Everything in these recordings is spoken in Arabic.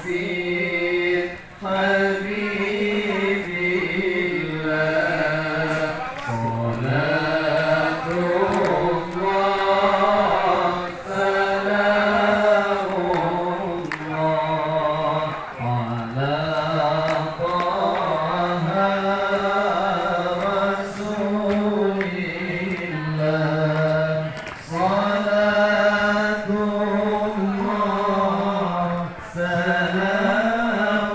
ياسين حبيبي الله صلاة الله سلام الله على طه رسول الله صلاة الله سلام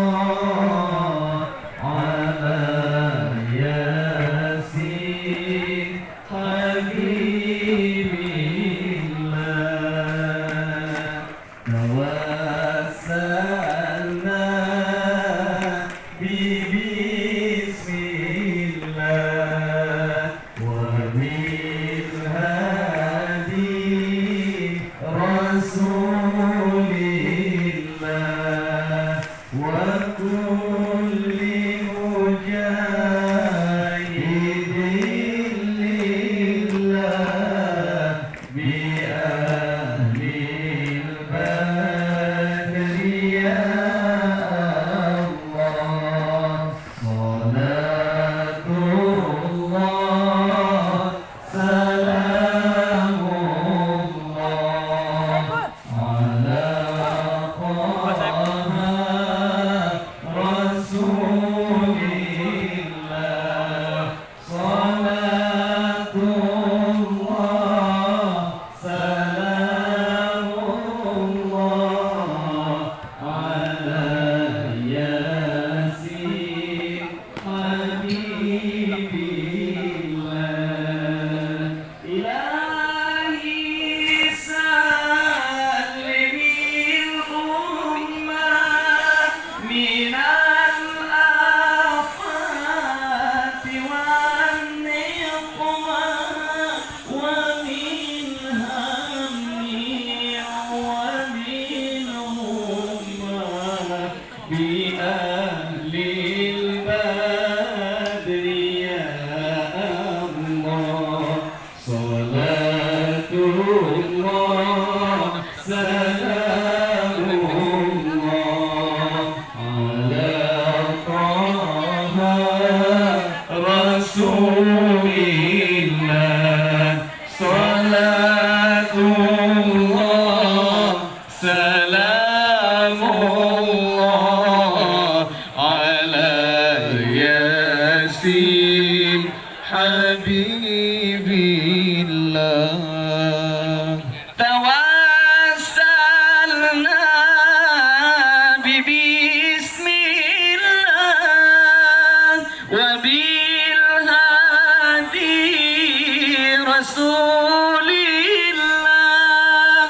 الله على ياسين حبيبي الله توسلنا بسم الله وبالهادي رسول الله وكل مجاهد لله بأهل البدر يا الله صلاة الله سلام الله على طه رسول الله صلاة الله سلام الله على ياسين حبيبي الله إلهي سلم الأمة من الآفات والنقمة ومن هم ومن همة بأهل البدر يا الله صلاة الله سلام الله على طه رسول الله صلاة الله سلام الله على ياسين حبيبي الله توسلنا بسم الله وبالهادي رسول الله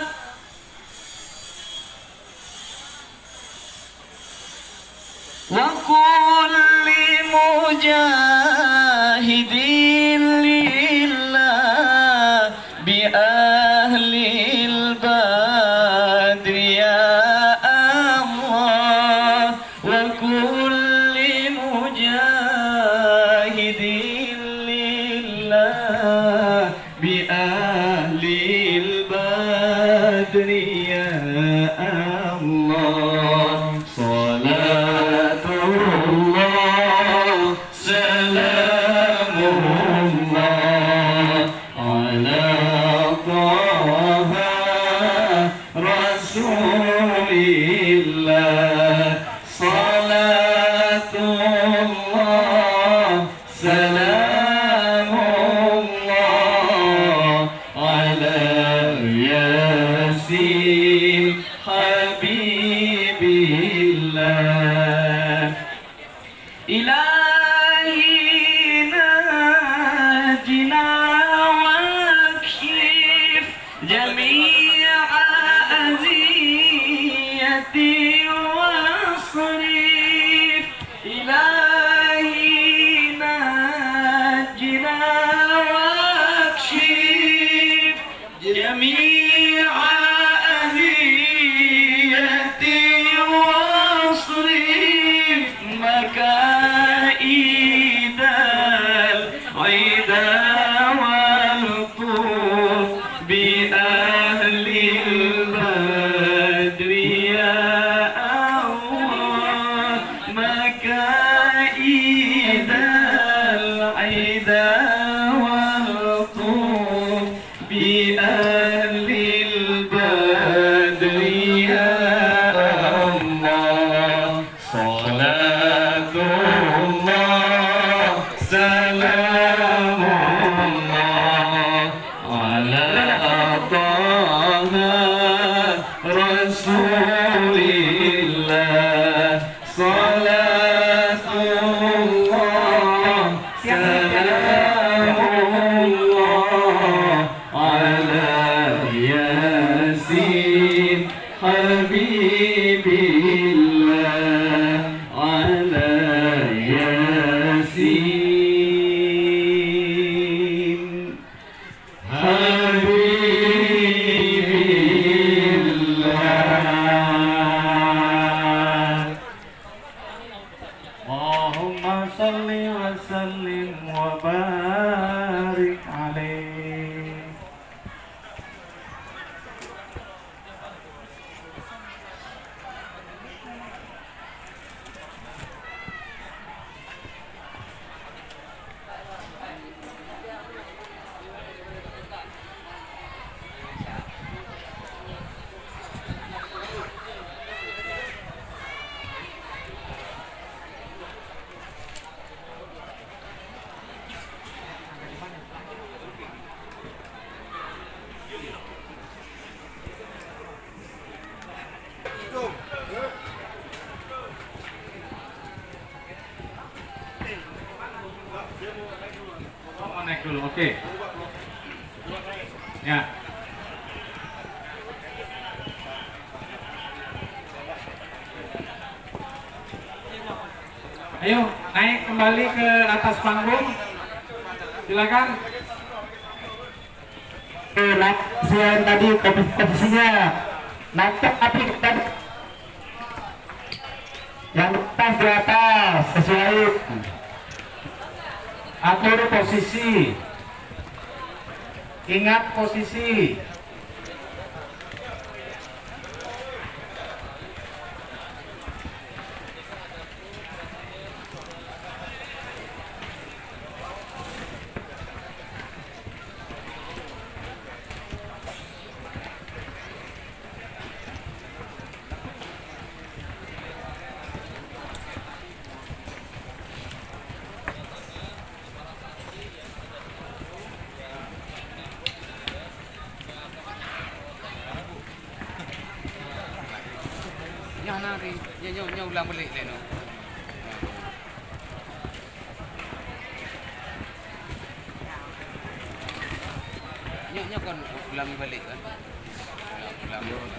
وكل مجاهد لله بأهل البدر يا الله وكل مجاهد لله بأهل البدر يا الله صلاة الله سلام الله على طه رسول الله صلاة الله سلام الله على ياسين حبيبي الله إلهي ناجنا واكشف جميع أذيتي واصرف إلهي ناجنا واكشف جميع أذيتي واصرف مكائد العدا والطوف بأهل الباب Rasulillah salatullah salamullah ala yasin habibillah ala yasin habibillah. Allahumma salli wa sallim wa barik alaih. Oh, naik dulu, oke. Ya. Ayo, naik kembali ke atas panggung. Silakan. Selain tadi posisinya naik api dan yang pas di atas sesuai Atur posisi. Ingat posisi. Nyo nari, nyo ulang balik deh no. Nyo kan ulang balik kan. Ulang balik.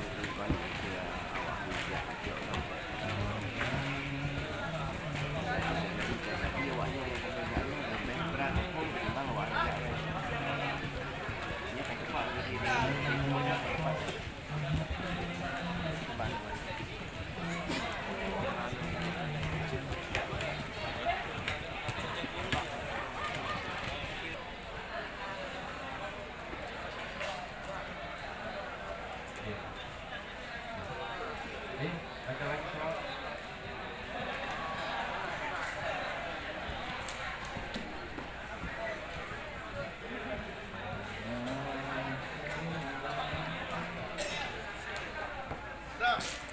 Stop.